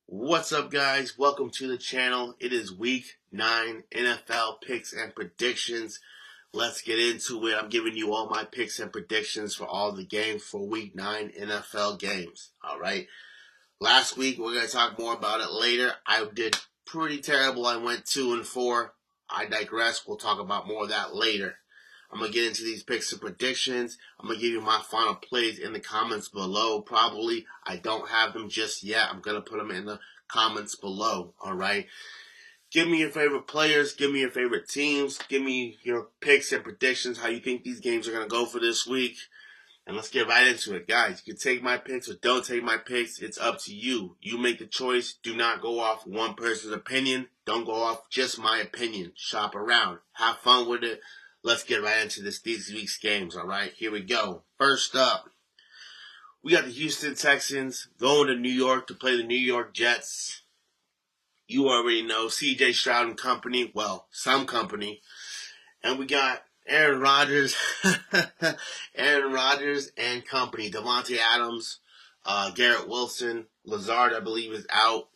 What's up, guys? Welcome to the channel. It is week 9 NFL picks and predictions. Let's get into it. I'm giving you all my picks and predictions for all the games for week 9 NFL games. All right. Last week, we're going to talk more about it later. I did pretty terrible. I went 2-4. I digress. We'll talk about more of that later. I'm going to get into these picks and predictions. I'm going to give you my final plays in the comments below. Probably. I don't have them just yet. I'm going to put them in the comments below. All right. Give me your favorite players. Give me your favorite teams. Give me your picks and predictions, how you think these games are going to go for this week. And let's get right into it. Guys, you can take my picks or don't take my picks. It's up to you. You make the choice. Do not go off one person's opinion. Don't go off just my opinion. Shop around. Have fun with it. Let's get right into this week's games, all right? Here we go. First up, we got the Houston Texans going to New York to play the New York Jets. You already know, C.J. Stroud and company. Well, some company. And we got Aaron Rodgers, Aaron Rodgers and company. Devontae Adams, Garrett Wilson, Lazard, I believe, is out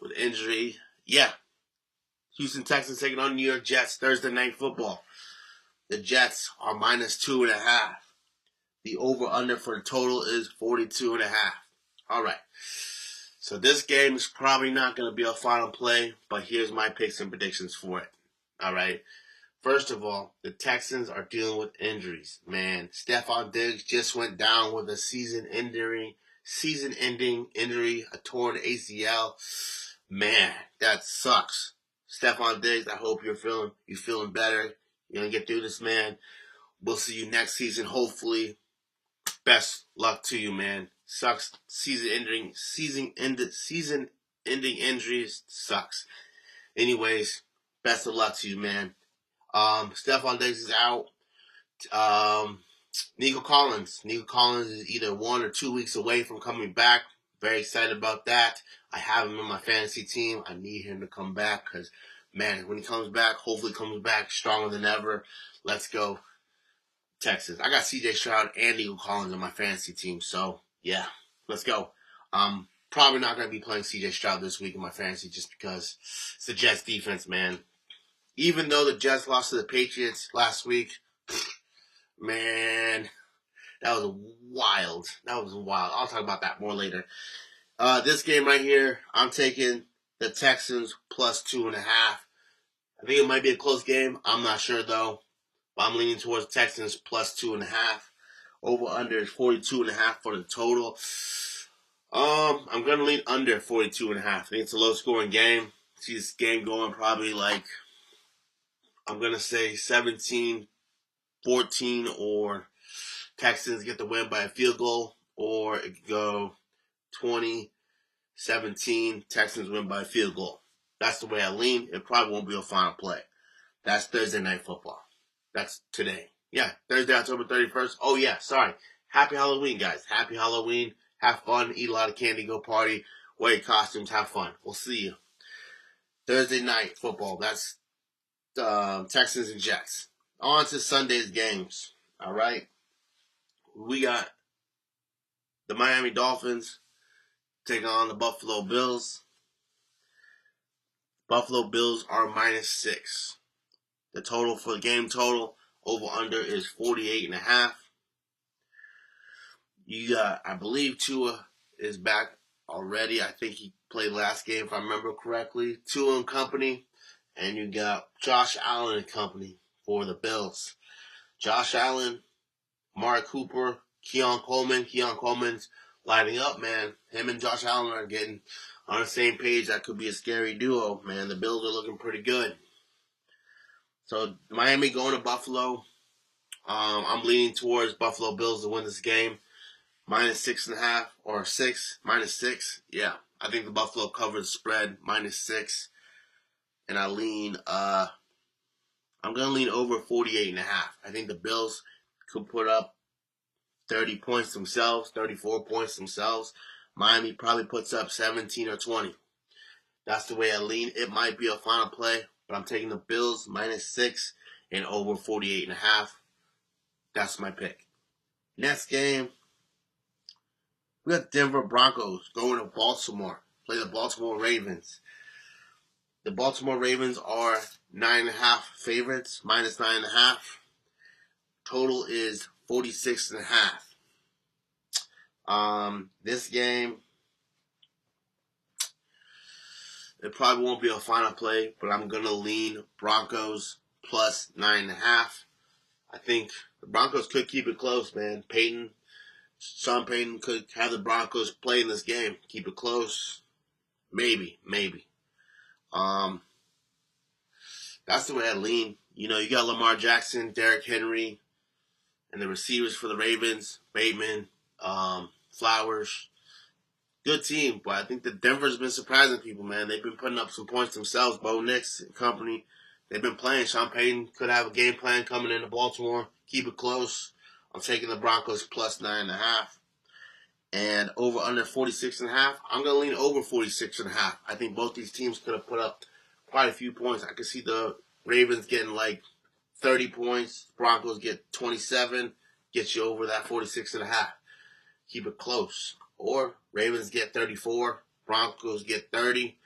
with injury. Yeah. Houston Texans taking on New York Jets Thursday Night Football. The Jets are -2.5. The over-under for the total is 42.5. All right. So this game is probably not going to be a final play, but here's my picks and predictions for it. All right. First of all, the Texans are dealing with injuries. Man, Stephon Diggs just went down with a season-ending injury, a torn ACL. Man, that sucks. Stephon Diggs, I hope you're feeling better. You're going to get through this, man. We'll see you next season, hopefully. Best luck to you, man. Sucks. Season-ending injuries sucks. Anyways, best of luck to you, man. Stephon Diggs is out. Nico Collins is either 1 or 2 weeks away from coming back. Very excited about that. I have him in my fantasy team. I need him to come back because, man, when he comes back, hopefully comes back stronger than ever. Let's go, Texas. I got C.J. Stroud and Nico Collins on my fantasy team. So, yeah, let's go. Probably not going to be playing C.J. Stroud this week in my fantasy just because it's the Jets defense, man. Even though the Jets lost to the Patriots last week, man, that was wild. I'll talk about that more later. This game right here, I'm taking the Texans +2.5. I think it might be a close game. I'm not sure, though. But I'm leaning towards Texans +2.5. Over-under is 42.5 for the total. I'm going to lean under 42.5. I think it's a low-scoring game. See this game going probably like, I'm going to say 17-14, or Texans get the win by a field goal, or it could go 20-17, Texans win by a field goal. That's the way I lean. It probably won't be a final play. That's Thursday Night Football. That's today. Yeah, Thursday, October 31st. Oh, yeah, sorry. Happy Halloween, guys. Happy Halloween. Have fun. Eat a lot of candy. Go party. Wear your costumes. Have fun. We'll see you. Thursday Night Football. That's Texans and Jets. On to Sunday's games. All right. We got the Miami Dolphins taking on the Buffalo Bills. Buffalo Bills are -6. The total for the game total over-under is 48.5. You got, I believe Tua is back already. I think he played last game, if I remember correctly. Tua and company. And you got Josh Allen and company for the Bills. Josh Allen, Mark Cooper, Keon Coleman. Keon Coleman's lighting up, man. Him and Josh Allen are getting on the same page. That could be a scary duo, man. The Bills are looking pretty good. So Miami going to Buffalo. I'm leaning towards Buffalo Bills to win this game. -6.5 or -6. Yeah, I think the Buffalo covers the spread -6, and I'm gonna lean over 48.5. I think the Bills could put up 30 points themselves, 34 points themselves. Miami probably puts up 17 or 20. That's the way I lean. It might be a final play, but I'm taking the Bills -6 and over 48.5. That's my pick. Next game, we got the Denver Broncos going to Baltimore. play the Baltimore Ravens. The Baltimore Ravens are 9.5 favorites, minus 9.5. Total is 46.5. This game, it probably won't be a final play, but I'm gonna lean Broncos plus 9.5. I think the Broncos could keep it close, man. Sean Payton could have the Broncos play in this game, keep it close. Maybe. That's the way I lean. You know, you got Lamar Jackson, Derrick Henry, and the receivers for the Ravens, Bateman, Flowers. Good team, but I think that Denver's been surprising people, man. They've been putting up some points themselves. Bo Nix and company, they've been playing. Sean Payton could have a game plan coming into Baltimore. Keep it close. I'm taking the Broncos plus 9.5. And over under 46.5. I'm going to lean over 46.5. I think both these teams could have put up quite a few points. I could see the Ravens getting like 30 points. Broncos get 27. Gets you over that 46.5. Keep it close. Or Ravens get 34. Broncos get 30.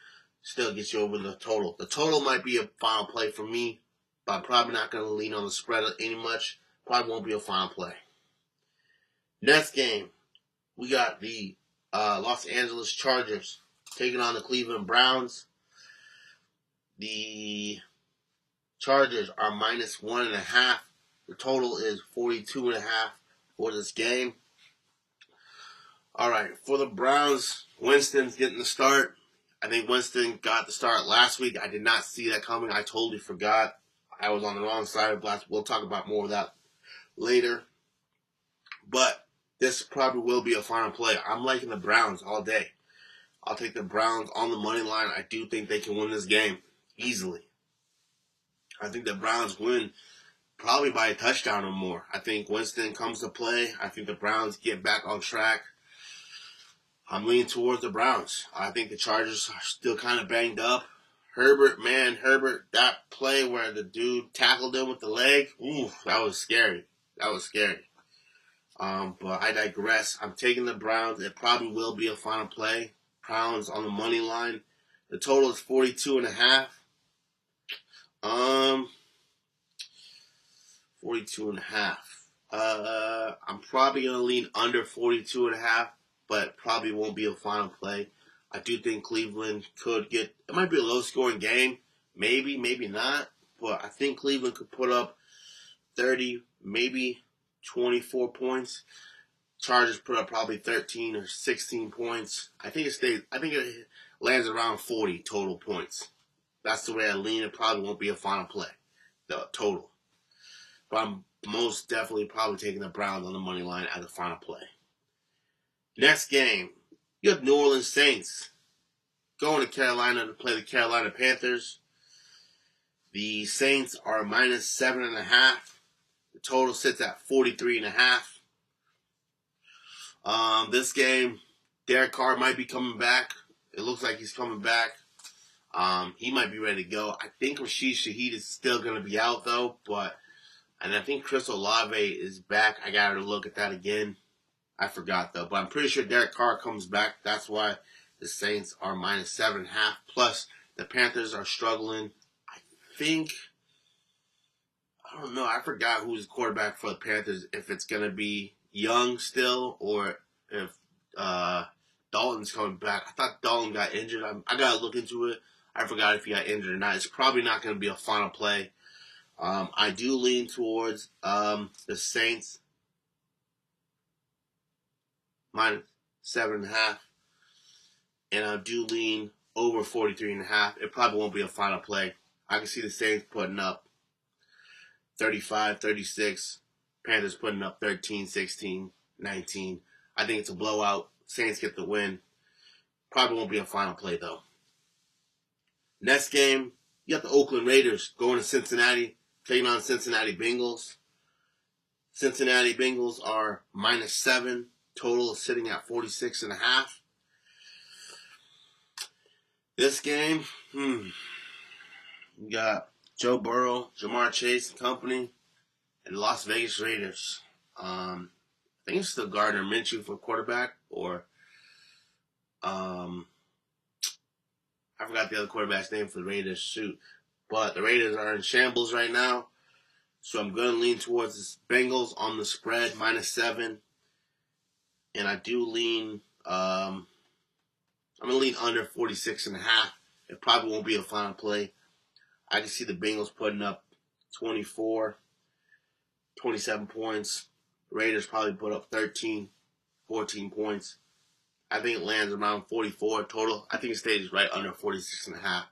Still gets you over the total. The total might be a final play for me, but I'm probably not going to lean on the spread any much. Probably won't be a final play. Next game, we got the Los Angeles Chargers taking on the Cleveland Browns. The Chargers are minus 1.5. The total is 42.5 for this game. All right, for the Browns, Winston's getting the start. I think Winston got the start last week. I did not see that coming. I totally forgot. I was on the wrong side of last. We'll talk about more of that later. But this probably will be a final play. I'm liking the Browns all day. I'll take the Browns on the money line. I do think they can win this game easily. I think the Browns win probably by a touchdown or more. I think Winston comes to play. I think the Browns get back on track. I'm leaning towards the Browns. I think the Chargers are still kind of banged up. Herbert, that play where the dude tackled him with the leg, ooh, that was scary. But I digress. I'm taking the Browns. It probably will be a final play. Browns on the money line. The total is 42.5. 42.5. I'm probably going to lean under 42.5, but probably won't be a final play. I do think Cleveland could get, it might be a low-scoring game. Maybe not. But I think Cleveland could put up 30, maybe 24 points. Chargers put up probably 13 or 16 points. I think it lands around 40 total points. That's the way I lean. It probably won't be a final play, the total. But I'm most definitely probably taking the Browns on the money line as a final play. Next game, you have New Orleans Saints going to Carolina to play the Carolina Panthers. The Saints are minus 7.5. The total sits at 43.5. This game, Derek Carr might be coming back. It looks like he's coming back. He might be ready to go. I think Rashid Shaheed is still going to be out, though. And I think Chris Olave is back. I got to look at that again. I forgot, though. But I'm pretty sure Derek Carr comes back. That's why the Saints are minus 7.5. Plus, the Panthers are struggling. I don't know. I forgot who's the quarterback for the Panthers. If it's going to be Young still or if Dalton's coming back. I thought Dalton got injured. I got to look into it. I forgot if he got injured or not. It's probably not going to be a final play. I do lean towards the Saints minus 7.5. And I do lean over 43.5. It probably won't be a final play. I can see the Saints putting up 35, 36. Panthers putting up 13, 16, 19. I think it's a blowout. Saints get the win. Probably won't be a final play, though. Next game, you got the Oakland Raiders going to Cincinnati, taking on Cincinnati Bengals. Cincinnati Bengals are minus 7. Total is sitting at 46.5. This game, you got Joe Burrow, Jamar Chase and company, and Las Vegas Raiders. I think it's still Gardner Minshew for quarterback, or I forgot the other quarterback's name for the Raiders. Shoot. But the Raiders are in shambles right now. So I'm going to lean towards the Bengals on the spread, -7. And I do lean, I'm going to lean under 46.5. It probably won't be a final play. I can see the Bengals putting up 24, 27 points. The Raiders probably put up 13, 14 points. I think it lands around 44 total. I think it stays right under 46.5.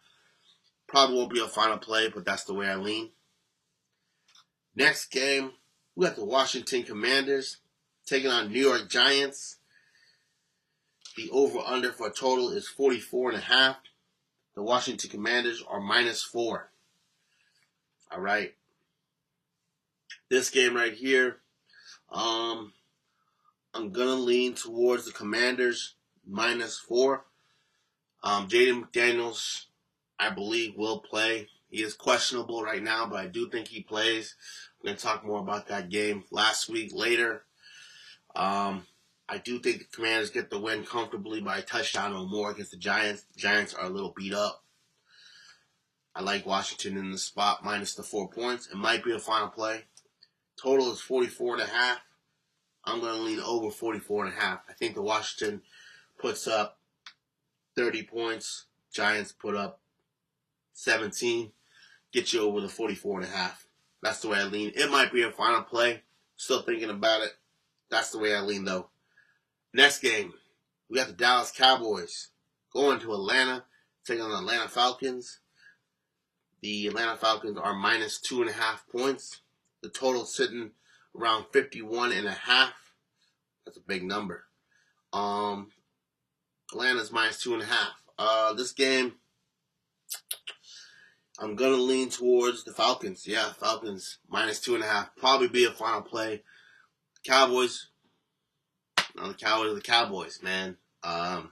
Probably won't be a final play, but that's the way I lean. Next game, we got the Washington Commanders taking on New York Giants. The over-under for a total is 44.5. The Washington Commanders are -4. All right. This game right here, I'm going to lean towards the Commanders, -4. Jaden McDaniels, I believe, will play. He is questionable right now, but I do think he plays. I'm going to talk more about that game last week later. I do think the Commanders get the win comfortably by a touchdown or more against the Giants. The Giants are a little beat up. I like Washington in the spot, minus the 4 points. It might be a final play. Total is 44.5. I'm going to lean over 44.5. I think the Washington puts up 30 points. Giants put up 17. Get you over the 44.5. That's the way I lean. It might be a final play. Still thinking about it. That's the way I lean, though. Next game, we got the Dallas Cowboys going to Atlanta, taking on the Atlanta Falcons. The Atlanta Falcons are -2.5 points. The total sitting around 51.5. That's a big number. Atlanta's -2.5. This game, I'm going to lean towards the Falcons. Yeah, Falcons, -2.5. Probably be a final play. Cowboys, the Cowboys are the Cowboys, man. I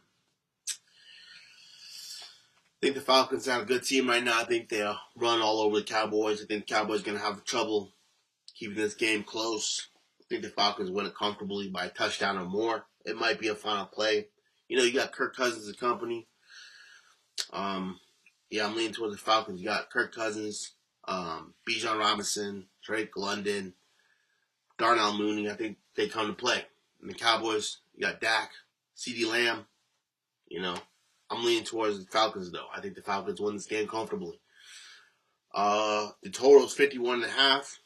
think the Falcons have a good team right now. I think they'll run all over the Cowboys. I think the Cowboys are going to have trouble keeping this game close. I think the Falcons win it comfortably by a touchdown or more. It might be a final play. You know, you got Kirk Cousins and company. Yeah, I'm leaning towards the Falcons. You got Kirk Cousins, Bijan Robinson, Drake London, Darnell Mooney. I think they come to play. And the Cowboys, you got Dak, CeeDee Lamb. You know, I'm leaning towards the Falcons, though. I think the Falcons win this game comfortably. The total is 51.5.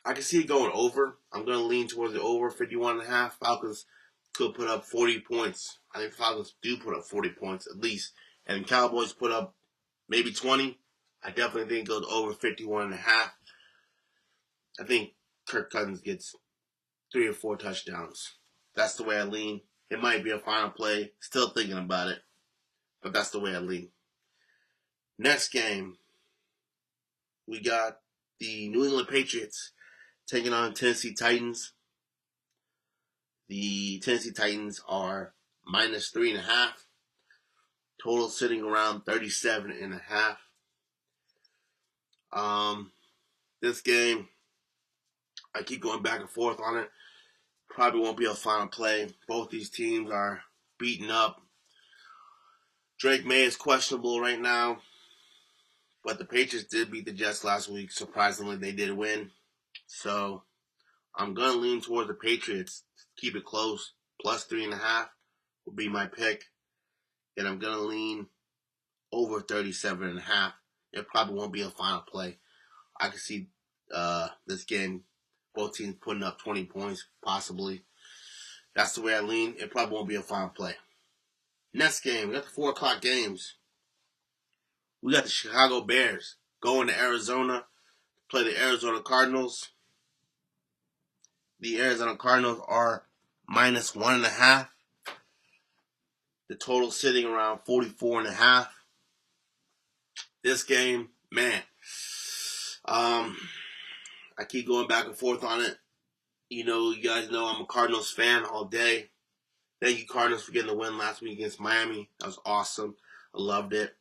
I can see it going over. I'm going to lean towards the over, 51.5. Falcons could put up 40 points. I think the Falcons do put up 40 points at least. And the Cowboys put up maybe 20. I definitely think it goes over 51.5. I think Kirk Cousins gets 3 or 4 touchdowns. That's the way I lean. It might be a final play. Still thinking about it. But that's the way I lean. Next game, we got the New England Patriots taking on Tennessee Titans. The Tennessee Titans are -3.5. Total sitting around 37.5. This game, I keep going back and forth on it. Probably won't be a final play. Both these teams are beaten up. Drake May is questionable right now. But the Patriots did beat the Jets last week. Surprisingly, they did win. So I'm going to lean towards the Patriots. Keep it close. +3.5 will be my pick. And I'm going to lean over 37.5. It probably won't be a final play. I can see this game, both teams putting up 20 points, possibly. That's the way I lean. It probably won't be a final play. Next game, we got the 4 o'clock games. We got the Chicago Bears going to Arizona to play the Arizona Cardinals. The Arizona Cardinals are -1.5. The total sitting around 44.5. This game, man, I keep going back and forth on it. You know, you guys know I'm a Cardinals fan all day. Thank you, Cardinals, for getting the win last week against Miami. That was awesome. I loved it.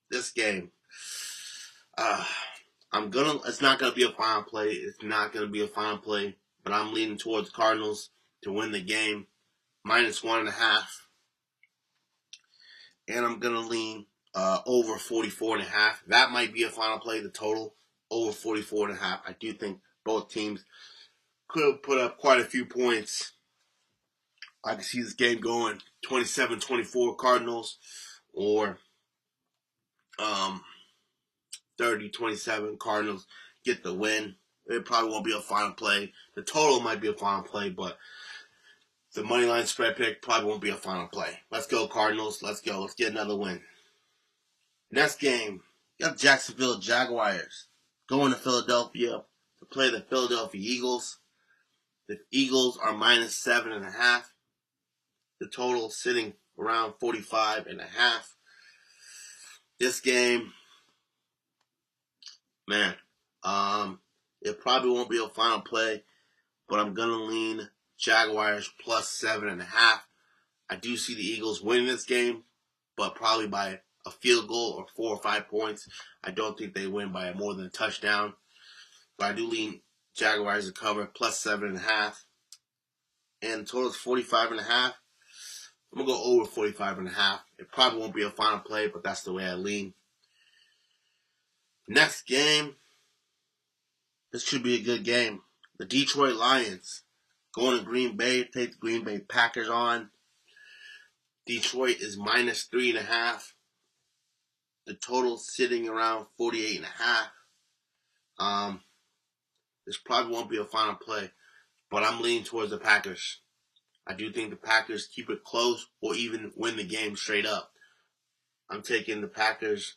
This game, it's not gonna be a final play. It's not gonna be a final play, but I'm leaning towards Cardinals to win the game. -1.5. and I'm going to lean over 44.5. That might be a final play, the total, over 44.5. I do think both teams could put up quite a few points. I can see this game going 27-24 Cardinals, or 30-27 Cardinals get the win. It probably won't be a final play. The total might be a final play, but the money line spread pick probably won't be a final play. Let's go Cardinals. Let's go. Let's get another win. Next game, you got Jacksonville Jaguars going to Philadelphia to play the Philadelphia Eagles. The Eagles are minus 7.5. The total sitting around 45.5. This game, man, it probably won't be a final play, but I'm gonna lean Jaguars plus 7.5. I do see the Eagles winning this game, but probably by a field goal or 4 or 5 points. I don't think they win by more than a touchdown, but I do lean Jaguars to cover plus 7.5, and the total is 45.5. I'm gonna go over 45.5. It probably won't be a final play, but that's the way I lean. Next game, this should be a good game. The Detroit Lions going to Green Bay, take the Green Bay Packers on. Detroit is minus 3.5. The total sitting around 48.5. This probably won't be a final play, but I'm leaning towards the Packers. I do think the Packers keep it close or even win the game straight up. I'm taking the Packers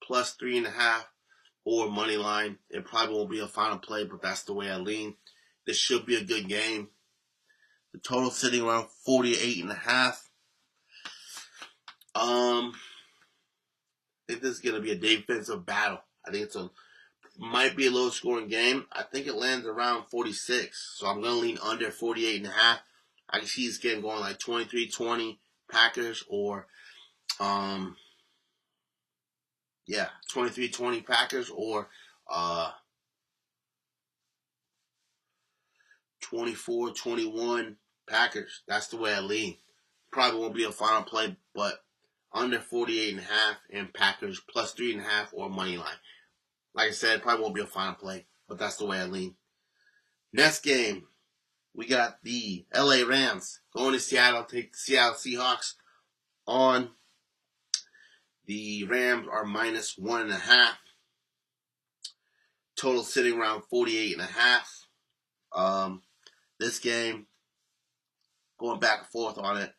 plus 3.5 or money line. It probably won't be a final play, but that's the way I lean. This should be a good game. The total sitting around 48.5. I think this is going to be a defensive battle. I think might be a low scoring game. I think it lands around 46. So I'm going to lean under 48.5. I can see this game going like 23-20 Packers, or 23-20 Packers, or 24-21 Packers. That's the way I lean. Probably won't be a final play, but under 48.5 and Packers plus 3.5 or money line. Like I said, probably won't be a final play, but that's the way I lean. Next game, we got the LA Rams going to Seattle, take the Seattle Seahawks on. The Rams are minus 1.5. Total sitting around 48.5. This game, going back and forth on it,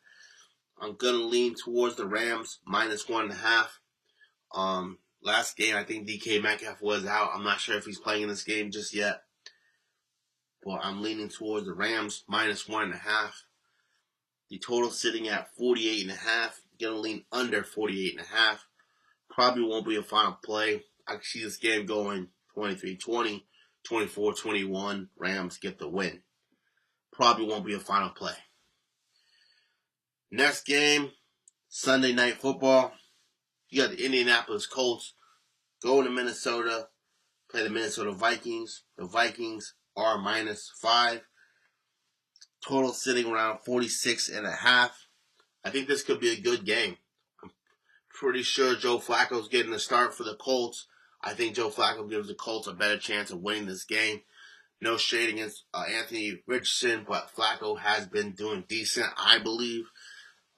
I'm going to lean towards the Rams minus 1.5. Last game, I think DK Metcalf was out. I'm not sure if he's playing in this game just yet, but I'm leaning towards the Rams minus 1.5. The total sitting at 48.5. Going to lean under 48.5. Probably won't be a final play. I can see this game going 23-20, 24-21. Rams get the win. Probably won't be a final play. Next game, Sunday Night Football. You got the Indianapolis Colts going to Minnesota, play the Minnesota Vikings. The Vikings are minus 5. Total sitting around 46.5. I think this could be a good game. I'm pretty sure Joe Flacco's getting the start for the Colts. I think Joe Flacco gives the Colts a better chance of winning this game. No shade against Anthony Richardson, but Flacco has been doing decent, I believe.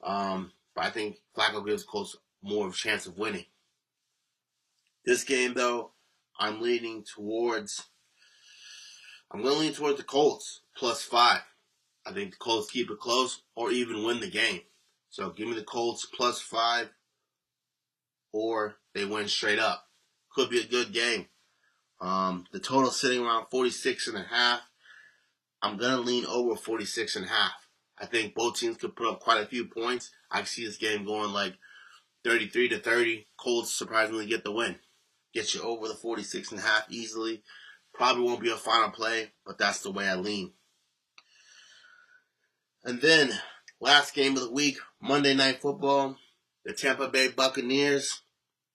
But I think Flacco gives the Colts more of a chance of winning. This game, though, I'm going to lean towards the Colts plus 5. I think the Colts keep it close or even win the game. So give me the Colts plus 5, or they win straight up. Could be a good game. The total sitting around 46.5. I'm going to lean over 46.5. I think both teams could put up quite a few points. I see this game going like 33-30. Colts surprisingly get the win. Get you over the 46.5 easily. Probably won't be a final play, but that's the way I lean. And then, last game of the week, Monday Night Football. The Tampa Bay Buccaneers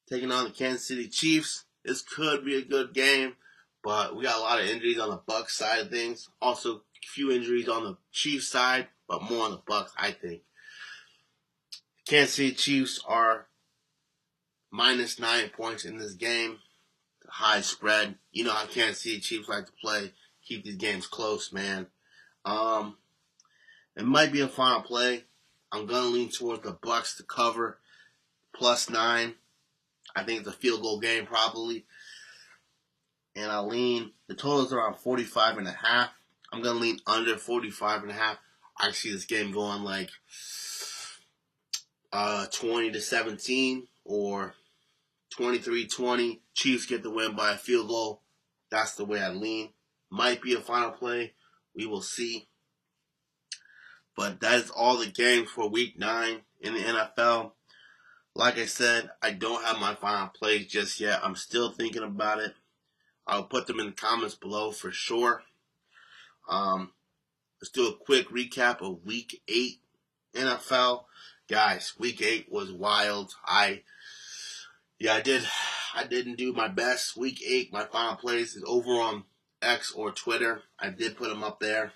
taking on the Kansas City Chiefs. This could be a good game, but we got a lot of injuries on the Bucs side of things. Also, a few injuries on the Chiefs side, but more on the Bucs, I think. Kansas City Chiefs are minus 9 points in this game. High spread. You know how Kansas City Chiefs like to play. Keep these games close, man. It might be a final play. I'm going to lean towards the Bucs to cover plus 9. I think it's a field goal game probably. And I'll lean, the total is around 45.5. I'm going to lean under 45.5. I see this game going like 20-17 or 23-20. Chiefs get the win by a field goal. That's the way I lean. Might be a final play. We will see. But that is all the games for Week 9 in the NFL. Like I said, I don't have my final plays just yet. I'm still thinking about it. I'll put them in the comments below for sure. Let's do a quick recap of Week 8 NFL. Guys, Week 8 was wild. I didn't do my best. Week 8, my final plays is over on X or Twitter. I did put them up there.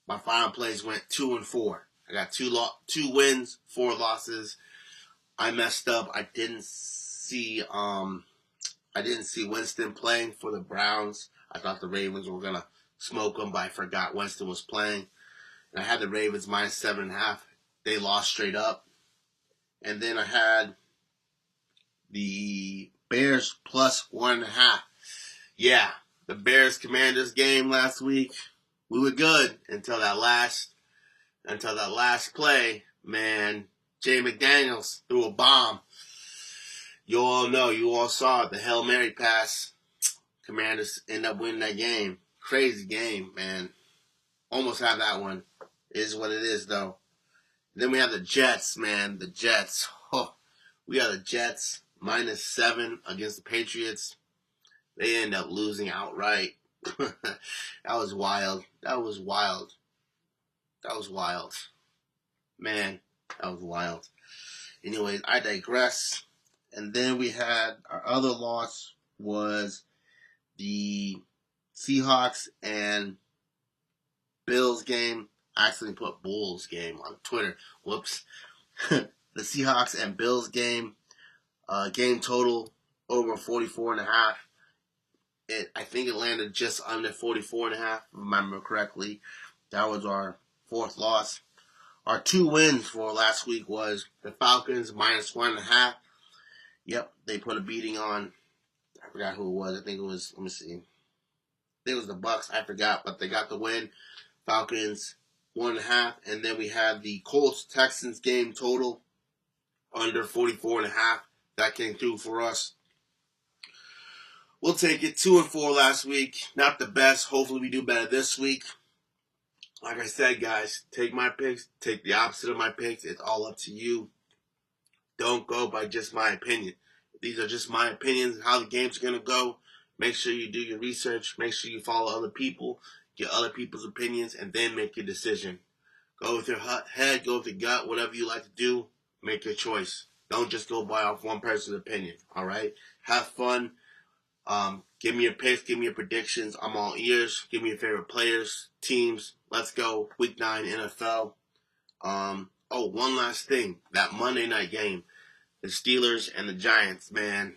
My final plays went 2-4. I got two wins, 4 losses. I messed up. I didn't see Winston playing for the Browns. I thought the Ravens were gonna smoke them, but I forgot Winston was playing. And I had the Ravens minus 7.5. They lost straight up. And then I had the Bears plus 1.5. Yeah, the Bears-Commanders game last week, we were good until that last play. Man, Jay McDaniels threw a bomb. You all know, you all saw it, the Hail Mary pass. Commanders end up winning that game. Crazy game, man. Almost had that one. It is what it is, though. Then we have the Jets, man. The Jets. Oh, we got the Jets minus 7 against the Patriots. They end up losing outright. That was wild. That was wild. Man, that was wild. Anyways, I digress. And then we had our other loss was the Seahawks and Bills game. I actually put Bulls game on Twitter. Whoops. The Seahawks and Bills game. Game total over 44.5. I think it landed just under 44.5, if I remember correctly. That was our 4th loss. Our 2 wins for last week was the Falcons minus 1.5. Yep, they put a beating on. I forgot who it was. I think it was, let me see. I think it was the Bucs. I forgot, but they got the win. Falcons 1.5. And then we had the Colts-Texans game total under 44.5. That came through for us. We'll take it. 2-4 last week. Not the best. Hopefully we do better this week. Like I said, guys, take my picks. Take the opposite of my picks. It's all up to you. Don't go by just my opinion. These are just my opinions, how the game's going to go. Make sure you do your research. Make sure you follow other people. Get other people's opinions, and then make your decision. Go with your head. Go with your gut. Whatever you like to do, make your choice. Don't just go by off one person's opinion. All right? Have fun. Give me your picks. Give me your predictions. I'm all ears. Give me your favorite players, teams. Let's go. Week 9 NFL. One last thing. That Monday night game. The Steelers and the Giants, man.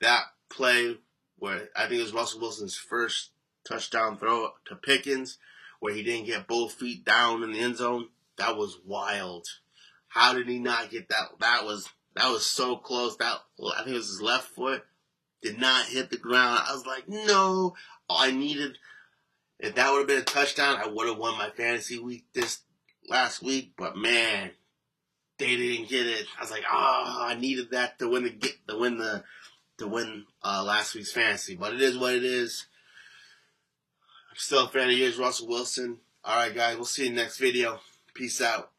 That play where I think it was Russell Wilson's first touchdown throw to Pickens, where he didn't get both feet down in the end zone. That was wild. How did he not get that? That was so close. I think it was his left foot. Did not hit the ground. I was like, no. If that would have been a touchdown, I would have won my fantasy week this last week. But man, they didn't get it. I was like, I needed that to win last week's fantasy. But it is what it is. I'm still a fan of yours, Russell Wilson. All right, guys, we'll see you in the next video. Peace out.